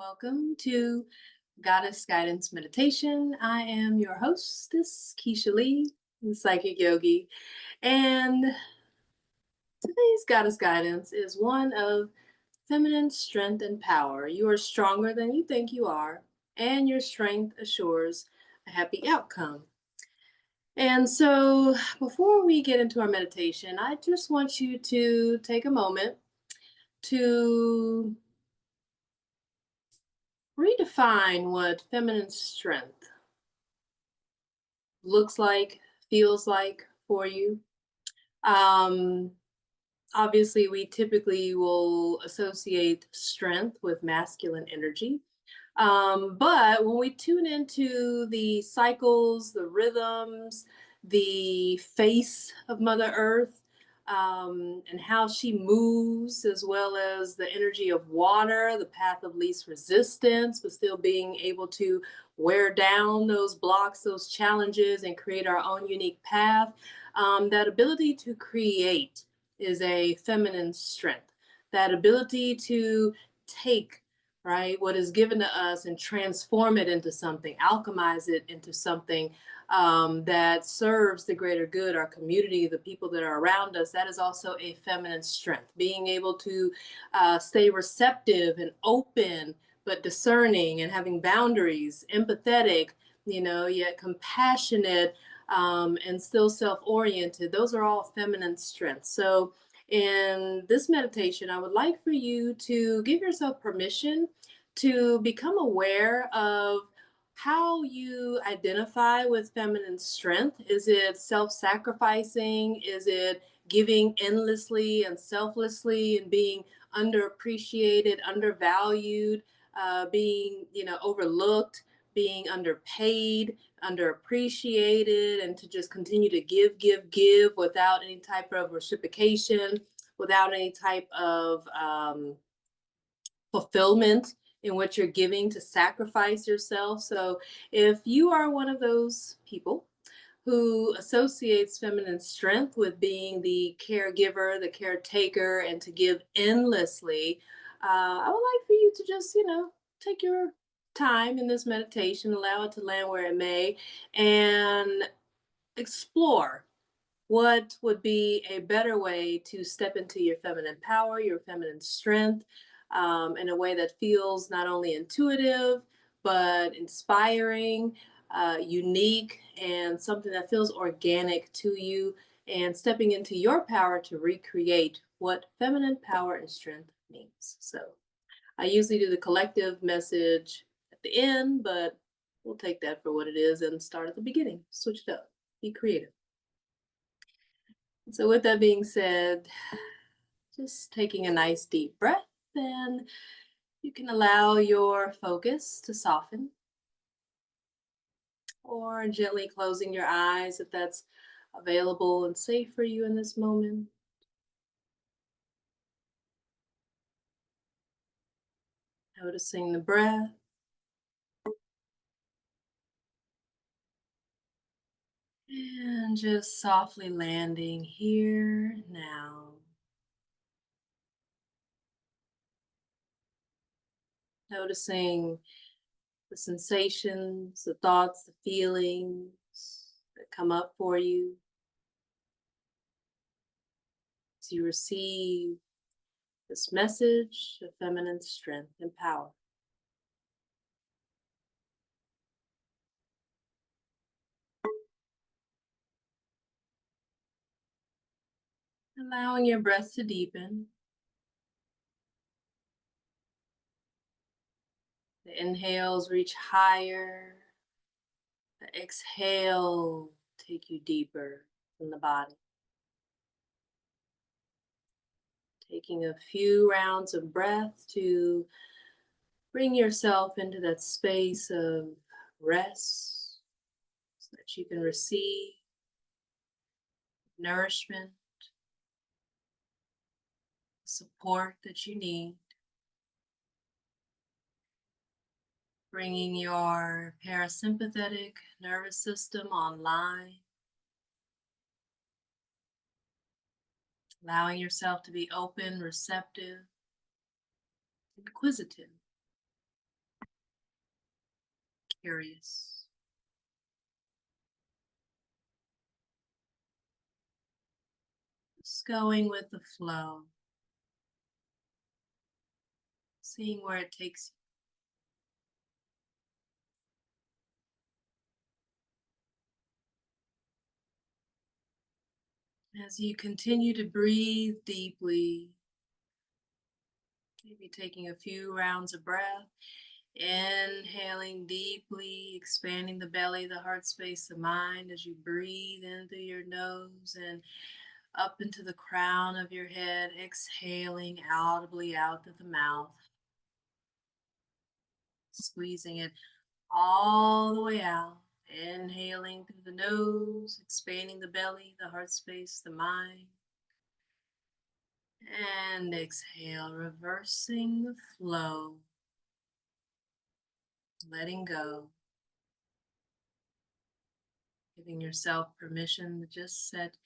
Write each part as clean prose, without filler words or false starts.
Welcome to Goddess Guidance Meditation. I am your hostess, Kisha Lee, the Psychic Yogi. And today's Goddess Guidance is one of feminine strength and power. You are stronger than you think you are, and your strength assures a happy outcome. And so, before we get into our meditation, I just want you to take a moment to redefine what feminine strength looks like, feels like for you. Um, Obviously, we typically will associate strength with masculine energy. But when we tune into the cycles, the rhythms, the face of Mother Earth, and how she moves, as well as the energy of water, the path of least resistance, but still being able to wear down those blocks, those challenges, and create our own unique path. That ability to create is a feminine strength. That ability to take, right, what is given to us and transform it into something, alchemize it into something that serves the greater good, our community, the people that are around us. That is also a feminine strength. Being able to stay receptive and open, but discerning and having boundaries, empathetic, yet compassionate, and still self-oriented. Those are all feminine strengths. So in this meditation, I would like for you to give yourself permission to become aware of how you identify with feminine strength. Is it self-sacrificing? Is it giving endlessly and selflessly and being underappreciated, undervalued, being, overlooked, being underpaid, underappreciated, and to just continue to give without any type of reciprocation, without any type of fulfillment in what you're giving, to sacrifice yourself. So if you are one of those people who associates feminine strength with being the caregiver, the caretaker, and to give endlessly, I would like for you to just, take your time in this meditation, allow it to land where it may, and explore what would be a better way to step into your feminine power, your feminine strength, in a way that feels not only intuitive, but inspiring, unique, and something that feels organic to you, and stepping into your power to recreate what feminine power and strength means. So I usually do the collective message at the end, but we'll take that for what it is and start at the beginning. Switch it up. Be creative. So with that being said, just taking a nice deep breath, and you can allow your focus to soften, or gently closing your eyes if that's available and safe for you in this moment. Noticing the breath. And just softly landing here now. Noticing the sensations, the thoughts, the feelings that come up for you as you receive this message of feminine strength and power. Allowing your breath to deepen. The inhales reach higher. The exhale take you deeper in the body. Taking a few rounds of breath to bring yourself into that space of rest so that you can receive nourishment, support that you need. Bringing your parasympathetic nervous system online. Allowing yourself to be open, receptive, inquisitive. curious. Just going with the flow, seeing where it takes you. As you continue to breathe deeply, maybe taking a few rounds of breath, inhaling deeply, expanding the belly, the heart space, the mind as you breathe in through your nose and up into the crown of your head, exhaling audibly out through the mouth, squeezing it all the way out. Inhaling through the nose, expanding the belly, the heart space, the mind. And exhale, reversing the flow, letting go, giving yourself permission to just set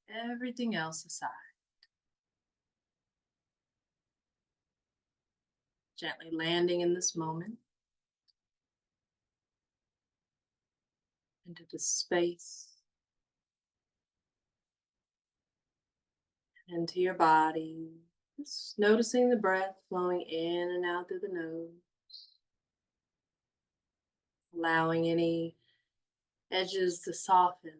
everything else aside. Gently landing in this moment, into this space, into your body. Just noticing the breath flowing in and out through the nose, allowing any edges to soften,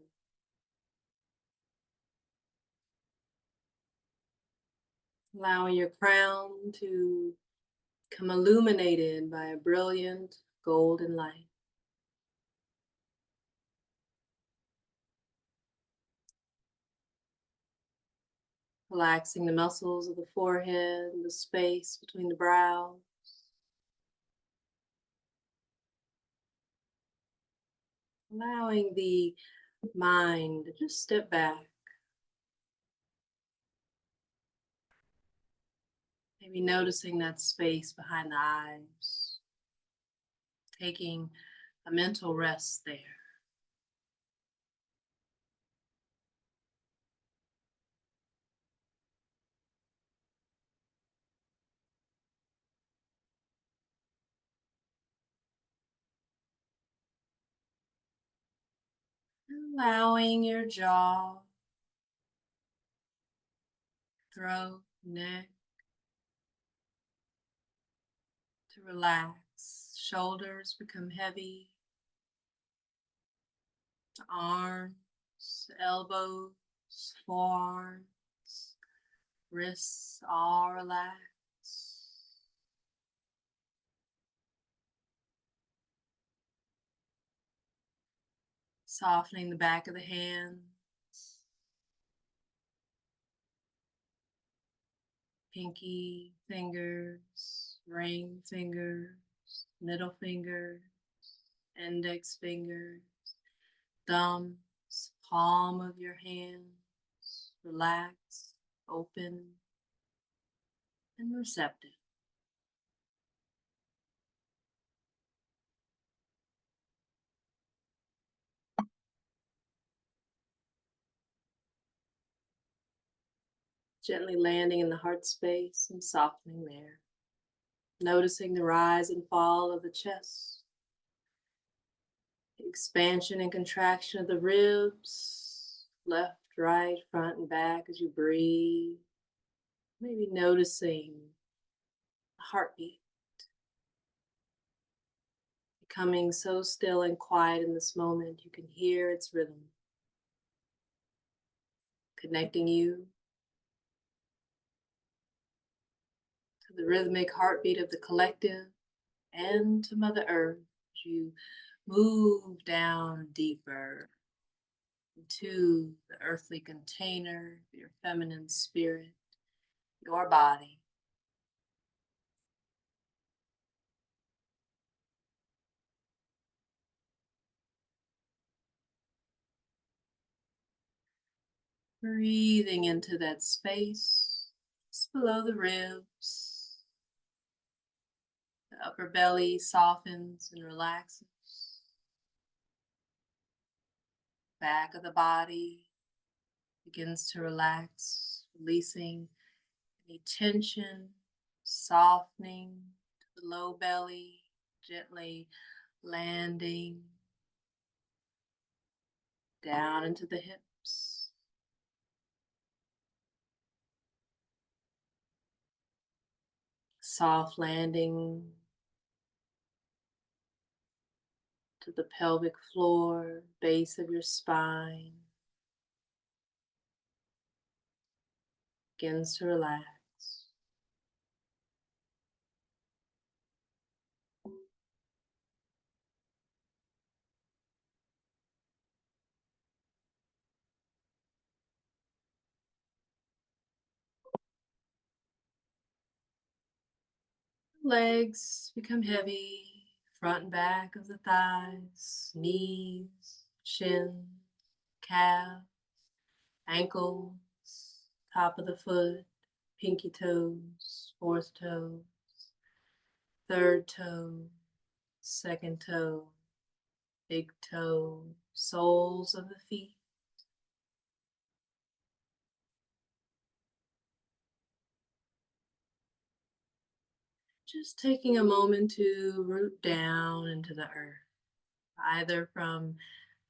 allowing your crown to become illuminated by a brilliant golden light. Relaxing the muscles of the forehead, the space between the brows. Allowing the mind to just step back. Maybe noticing that space behind the eyes. Taking a mental rest there. Allowing your jaw, throat, neck to relax. Shoulders become heavy. Arms, elbows, forearms, wrists all relax. Softening the back of the hands, pinky fingers, ring fingers, middle fingers, index fingers, thumbs, palm of your hands, relaxed, open, and receptive. Gently landing in the heart space and softening there. Noticing the rise and fall of the chest, the expansion and contraction of the ribs, left, right, front, and back as you breathe. Maybe noticing the heartbeat, becoming so still and quiet in this moment you can hear its rhythm, connecting you to the rhythmic heartbeat of the collective and to Mother Earth as you move down deeper into the earthly container of your feminine spirit, your body. Breathing into that space just below the ribs. The upper belly softens and relaxes. Back of the body begins to relax, releasing any tension, softening to the low belly, gently landing down into the hips. Soft landing to the pelvic floor, base of your spine. Begins to relax. Legs become heavy, front and back of the thighs, knees, shins, calf, ankles, top of the foot, pinky toes, fourth toe, third toe, second toe, big toe, soles of the feet. Just taking a moment to root down into the earth, either from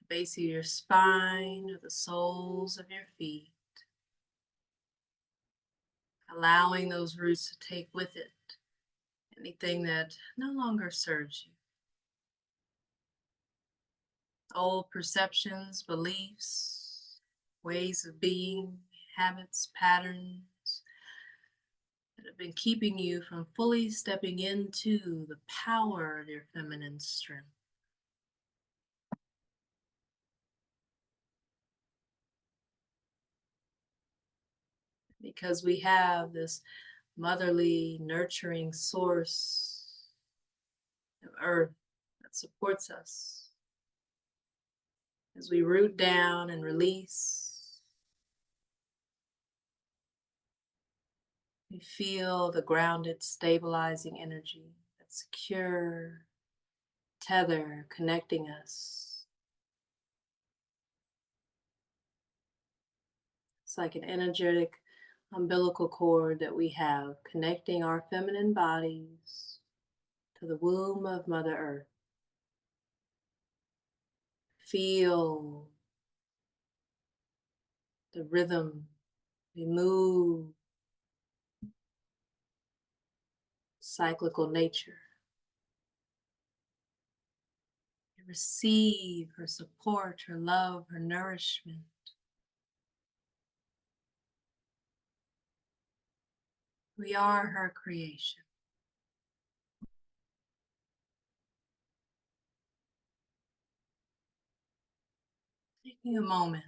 the base of your spine or the soles of your feet, allowing those roots to take with it anything that no longer serves you. Old perceptions, beliefs, ways of being, habits, patterns that have been keeping you from fully stepping into the power of your feminine strength. Because we have this motherly, nurturing source of earth that supports us as we root down and release. We feel the grounded, stabilizing energy, that secure tether connecting us. It's like an energetic umbilical cord that we have connecting our feminine bodies to the womb of Mother Earth. Feel the rhythm. We move. Cyclical nature. We receive her support, her love, her nourishment. We are her creation. Taking a moment.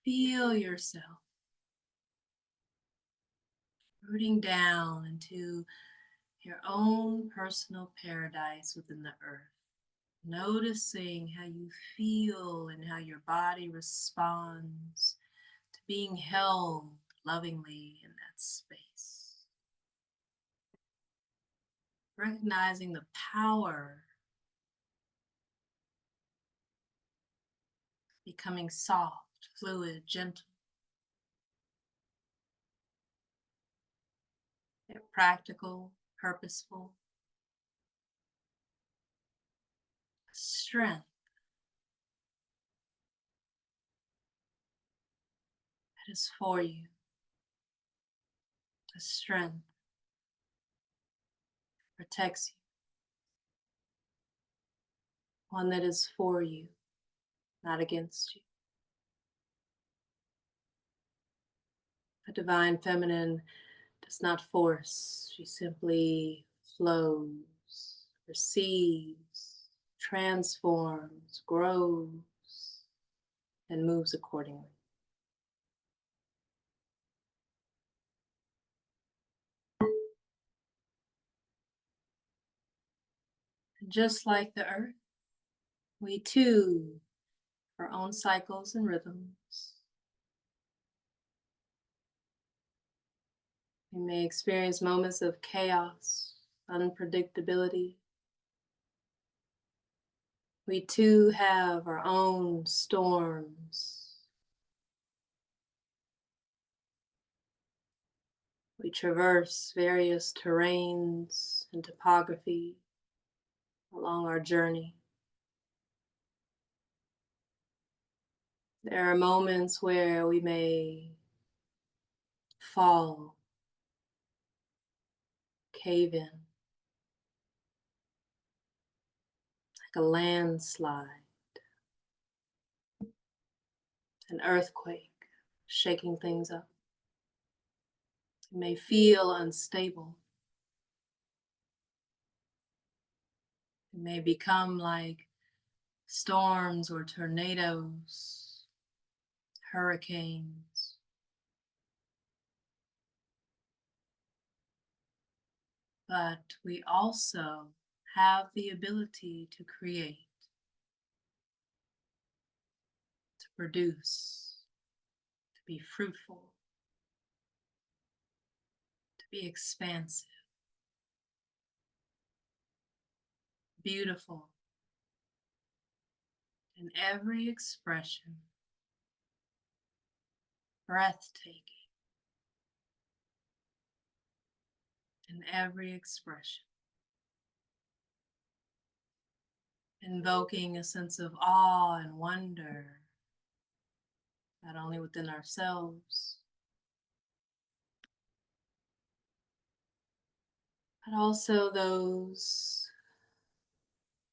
Feel yourself rooting down into your own personal paradise within the earth. Noticing how you feel and how your body responds to being held lovingly in that space. Recognizing the power, becoming soft, fluid, gentle, yet practical, purposeful. Strength that is for you. A strength that protects you. One that is for you, not against you. The divine feminine does not force. She simply flows, receives, transforms, grows, and moves accordingly. And just like the earth, we too have our own cycles and rhythms. We may experience moments of chaos, unpredictability. We too have our own storms. We traverse various terrains and topography along our journey. There are moments where we may fall, cave in, like a landslide, an earthquake shaking things up. It may feel unstable. It may become like storms or tornadoes, hurricanes. But we also have the ability to create, to produce, to be fruitful, to be expansive, beautiful in every expression, breathtaking in every expression, invoking a sense of awe and wonder, not only within ourselves, but also those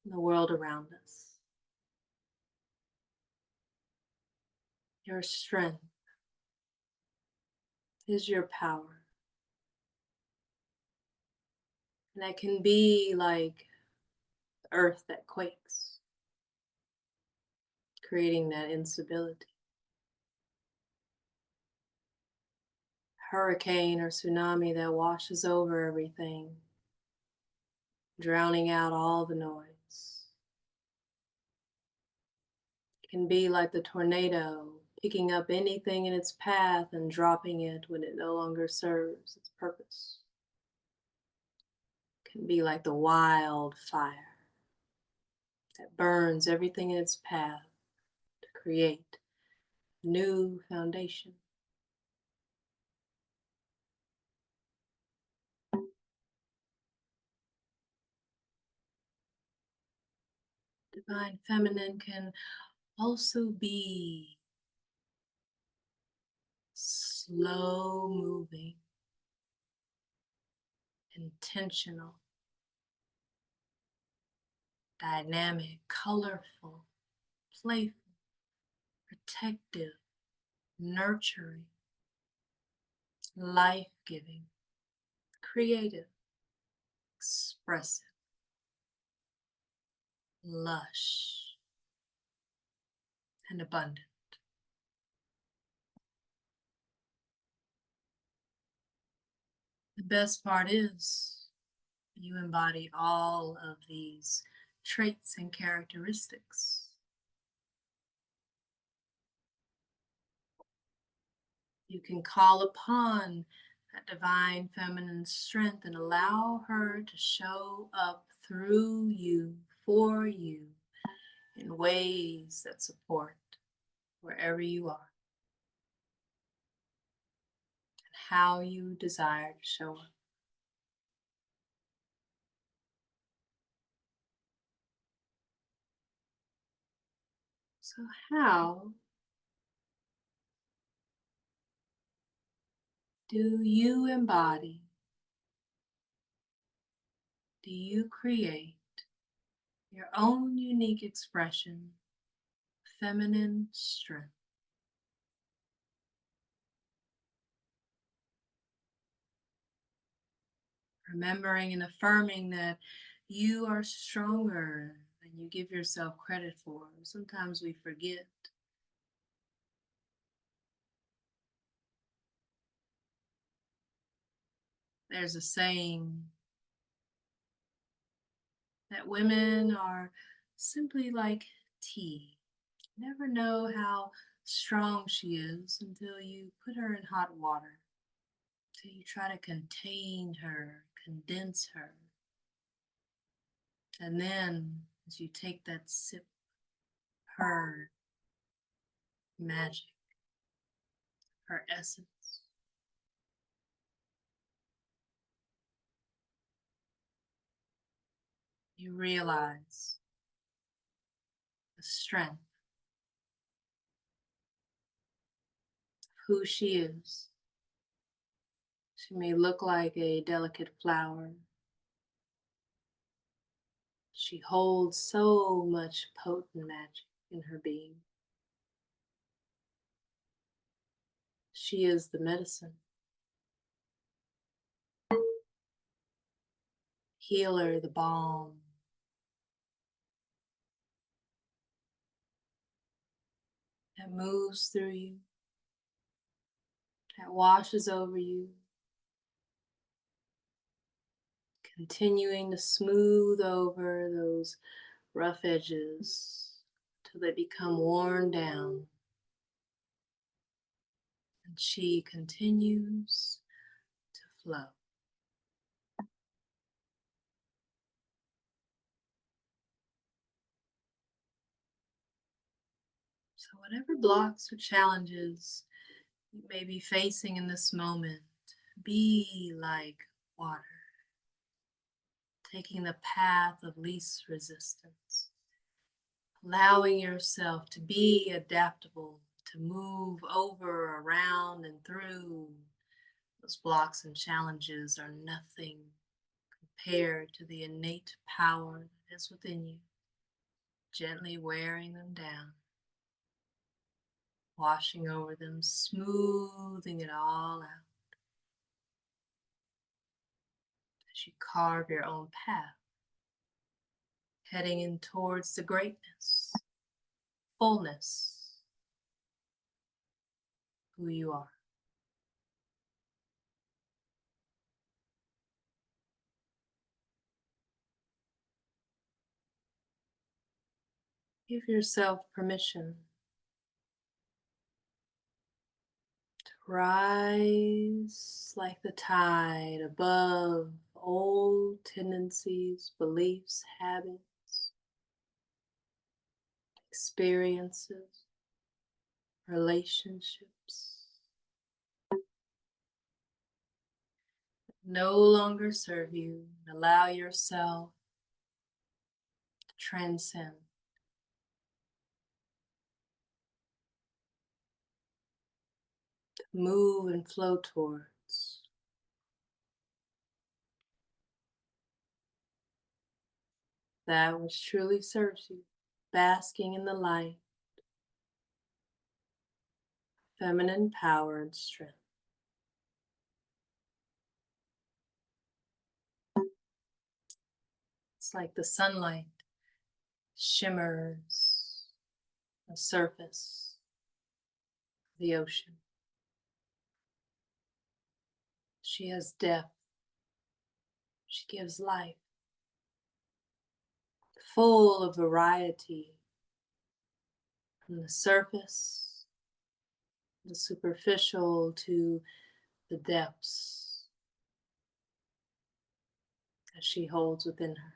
in the world around us. Your strength is your power. And that can be like the earth that quakes, creating that instability. Hurricane or tsunami that washes over everything, drowning out all the noise. It can be like the tornado, picking up anything in its path and dropping it when it no longer serves its purpose. It can be like the wildfire that burns everything in its path to create a new foundation. Divine feminine can also be slow moving, intentional, dynamic, colorful, playful, protective, nurturing, life-giving, creative, expressive, lush, and abundant. The best part is you embody all of these traits and characteristics. You can call upon that divine feminine strength and allow her to show up through you, for you, in ways that support wherever you are and how you desire to show up. So how do you embody, do you create your own unique expression of feminine strength? Remembering and affirming that you are stronger than you give yourself credit for. Sometimes we forget. There's a saying that women are simply like tea. You never know how strong she is until you put her in hot water, until you try to contain her, condense her. And then as you take that sip, her magic, her essence, you realize the strength of who she is. She may look like a delicate flower. She holds so much potent magic in her being. She is the medicine, healer, the balm that moves through you, that washes over you, continuing to smooth over those rough edges till they become worn down. And she continues to flow. So whatever blocks or challenges you may be facing in this moment, be like water, taking the path of least resistance, allowing yourself to be adaptable, to move over, around, and through. Those blocks and challenges are nothing compared to the innate power that is within you, gently wearing them down, washing over them, smoothing it all out as you carve your own path, heading in towards the greatness, fullness, who you are. Give yourself permission to rise like the tide above old tendencies, beliefs, habits, experiences, relationships that no longer serve you. Allow yourself to transcend, to move and flow towards that which truly serves you, basking in the light, feminine power and strength. It's like the sunlight shimmers the surface of the ocean. She has depth. She gives life, full of variety, from the surface, the superficial, to the depths that she holds within her.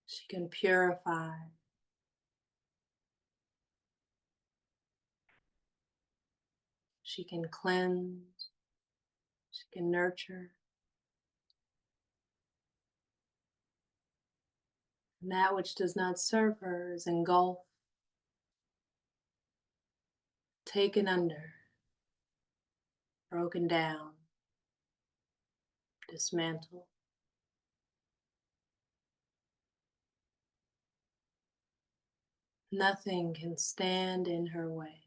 She can purify. She can cleanse. She can nurture. And that which does not serve her is engulfed, taken under, broken down, dismantled. Nothing can stand in her way.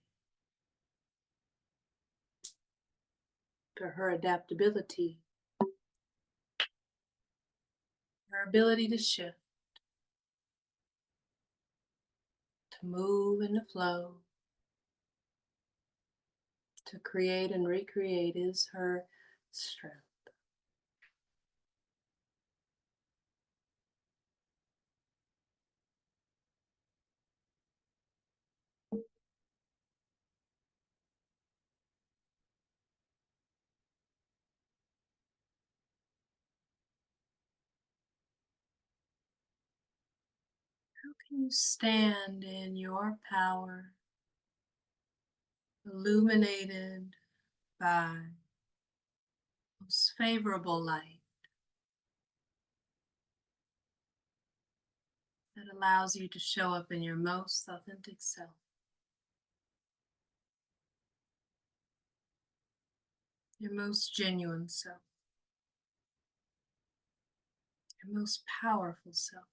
For her adaptability, her ability to shift, to move and to flow, to create and recreate is her strength. How can you stand in your power, illuminated by favorable light that allows you to show up in your most authentic self, your most genuine self, your most powerful self.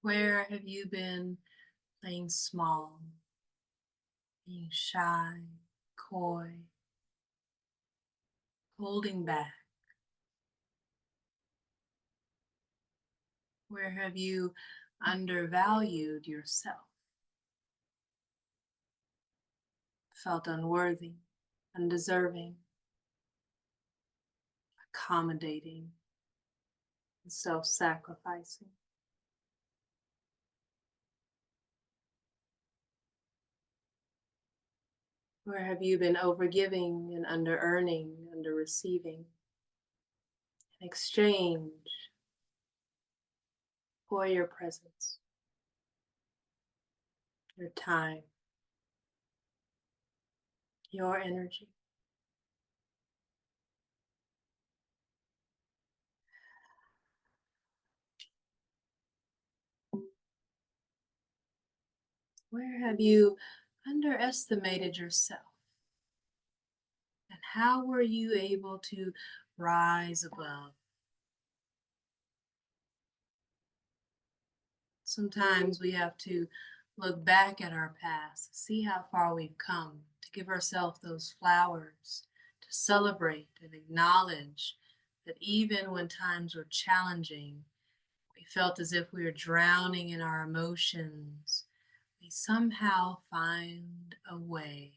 Where have you been playing small, being shy, coy, holding back? Where have you undervalued yourself, felt unworthy, undeserving, accommodating, and self-sacrificing? Where have you been overgiving and under-earning, under-receiving, in exchange for your presence, your time, your energy? Where have you underestimated yourself? And how were you able to rise above? Sometimes we have to look back at our past, see how far we've come, to give ourselves those flowers, to celebrate and acknowledge that even when times were challenging, we felt as if we were drowning in our emotions, we somehow find a way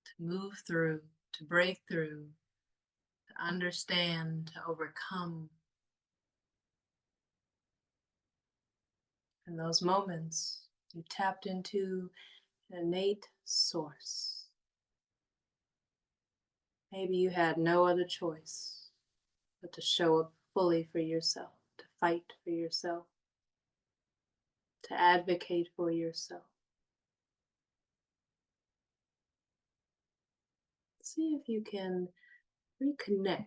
to move through, to break through, to understand, to overcome. In those moments, you tapped into an innate source. Maybe you had no other choice but to show up fully for yourself, to fight for yourself, to advocate for yourself. See if you can reconnect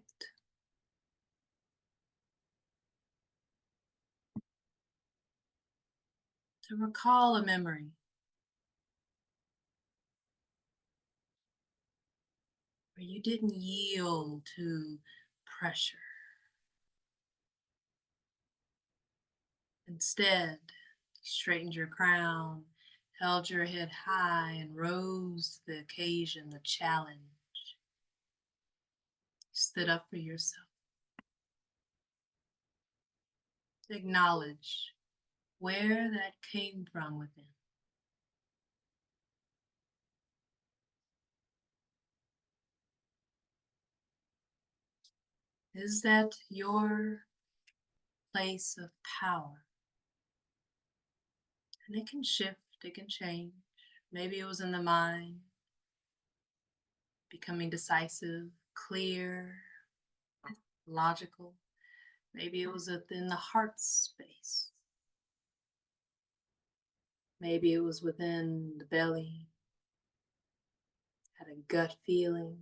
to recall a memory where you didn't yield to pressure. Instead, you straightened your crown, held your head high, and rose to the occasion, the challenge. You stood up for yourself. Acknowledge where that came from within. Is that your place of power? And it can shift, it can change. Maybe it was in the mind, becoming decisive, clear, logical. Maybe it was within the heart space. Maybe it was within the belly, had a gut feeling.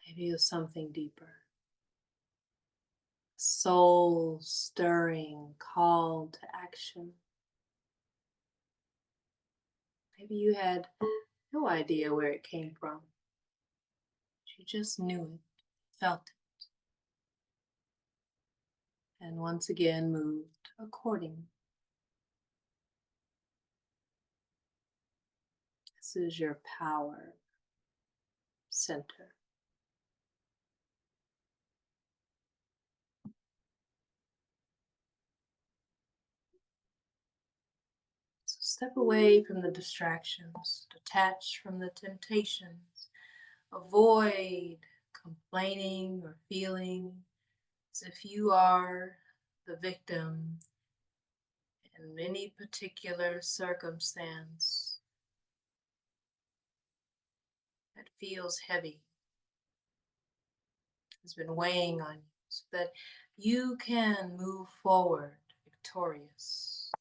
Maybe it was something deeper. Soul stirring call to action. Maybe you had no idea where it came from. You just knew it, felt it, and once again moved accordingly. This is your power center. So step away from the distractions, detach from the temptations, avoid complaining or feeling as if you are the victim in any particular circumstance that feels heavy. has been weighing on you, so that you can move forward victorious,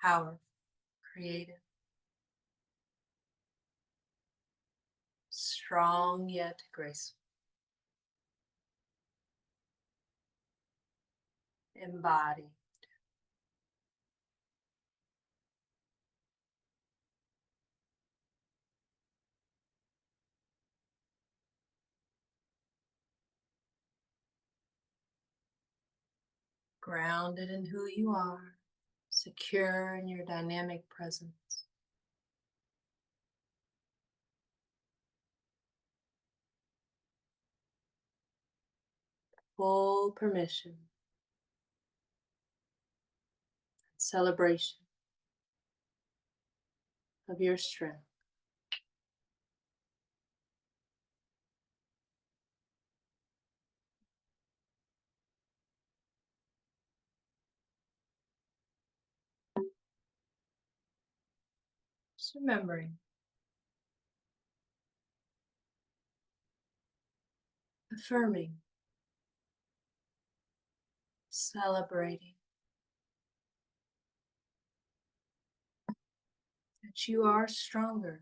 powerful, creative, strong yet graceful, embodied. Grounded in who you are, secure in your dynamic presence. Full permission, celebration of your strength. Just remembering, affirming, celebrating that you are stronger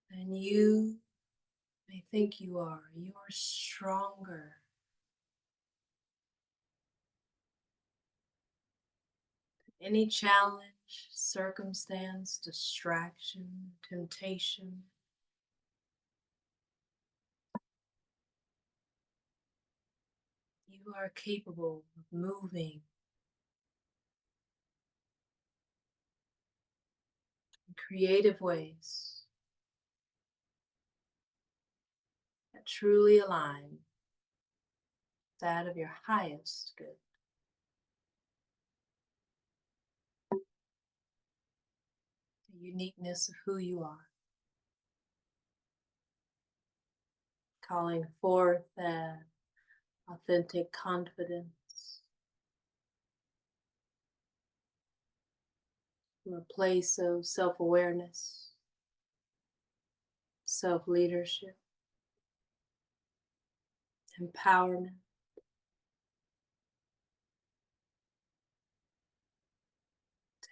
than you may think you are. You are stronger. Any challenge, circumstance, distraction, temptation, you are capable of moving in creative ways that truly align with that of your highest good. The uniqueness of who you are. Calling forth that authentic confidence from a place of self-awareness, self-leadership, empowerment.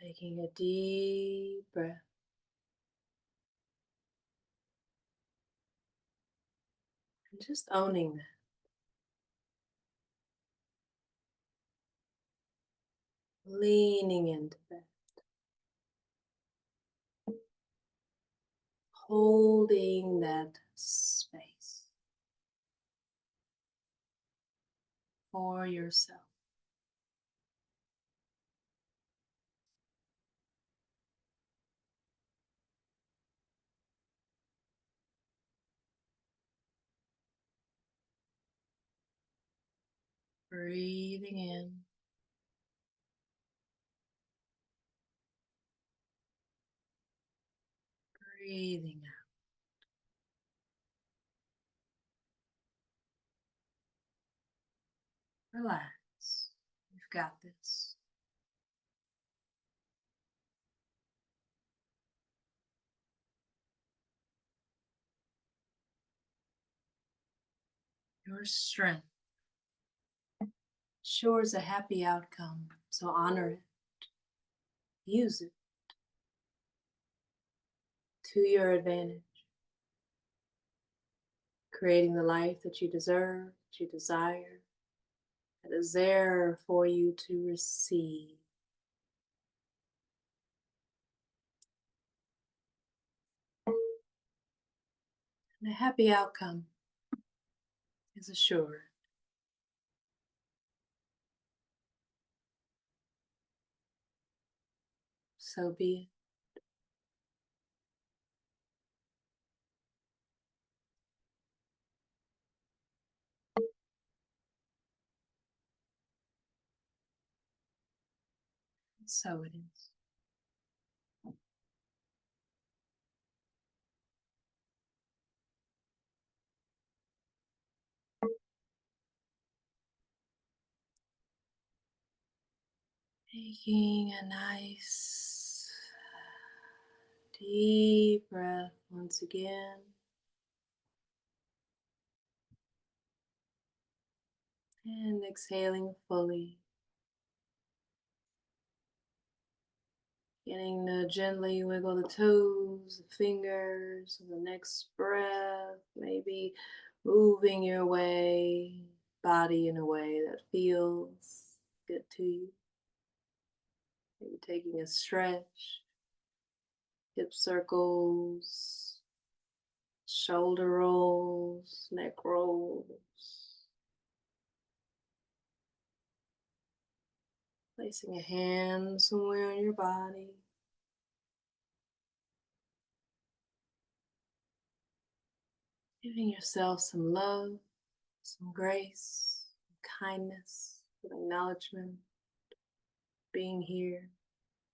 Taking a deep breath. And just owning that. Leaning into that. Holding that space for yourself. Breathing in. Breathing out. Relax. You've got this. Your strength ensures a happy outcome, so honor it. Use it to your advantage. Creating the life that you deserve, that you desire, that is there for you to receive. And a happy outcome is assured. So be it. So it is. Taking a nice Deep breath once again. And exhaling fully. Beginning to gently wiggle the toes, the fingers, the next breath, maybe moving your body in a way that feels good to you. Maybe taking a stretch, hip circles, shoulder rolls, neck rolls. Placing a hand somewhere on your body. Giving yourself some love, some grace, some kindness, some acknowledgement, being here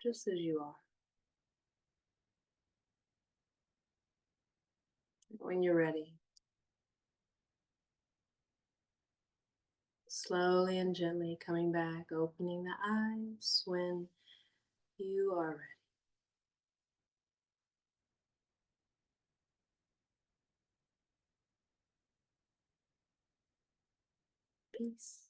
just as you are. When you're ready, slowly and gently coming back, opening the eyes when you are ready. Peace.